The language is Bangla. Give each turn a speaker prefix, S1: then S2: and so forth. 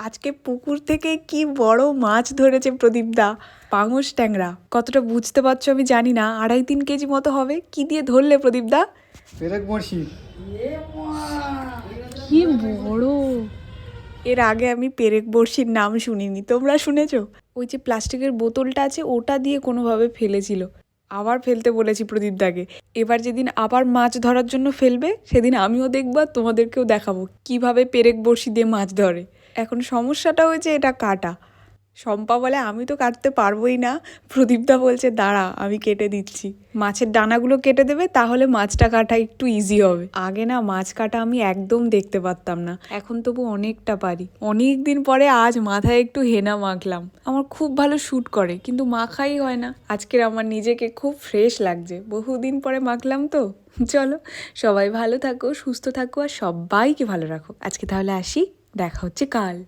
S1: আজকে পুকুর থেকে কি বড় মাছ ধরেছে প্রদীপদা। পাঙস ট্যাংরা। কতটা বুঝতে পারছো আমি জানি না, 2.5-3 কেজি মতো হবে। কি দিয়ে ধরলে প্রদীপদা?
S2: পেরেক বড়শি।
S1: কি বড়! এর আগে আমি পেরেক বড়শির নাম শুনিনি, তোমরা শুনেছো? ওই যে প্লাস্টিকের বোতলটা আছে ওটা দিয়ে কোনোভাবে ফেলেছিল। আবার ফেলতে বলেছি প্রদীপদাকে। এবার যেদিন আবার মাছ ধরার জন্য ফেলবে সেদিন আমিও দেখবো আর তোমাদেরকেও দেখাবো কিভাবে পেরেক বড়শি দিয়ে মাছ ধরে। এখন সমস্যাটা হয়েছে এটা কাটা। শম্পা বলে আমি তো কাটতে পারবোই না, প্রদীপদা বলছে দাঁড়া আমি কেটে দিচ্ছি। মাছের ডানাগুলো কেটে দেবে, তাহলে মাছটা কাটা একটু ইজি হবে। আগে না মাছ কাটা আমি একদম দেখতে পারতাম না, এখন তবু অনেকটা পারি। অনেক দিন পরে আজ মাথায় একটু হেনা মাখলাম। আমার খুব ভালো শ্যুট করে, কিন্তু মাখাই হয় না। আজকের আমার নিজেকে খুব ফ্রেশ লাগছে, বহুদিন পরে মাখলাম তো। চলো, সবাই ভালো থাকো, সুস্থ থাকো আর সবাইকে ভালো রাখো। আজকে তাহলে আসি, দেখা হচ্ছে কাল।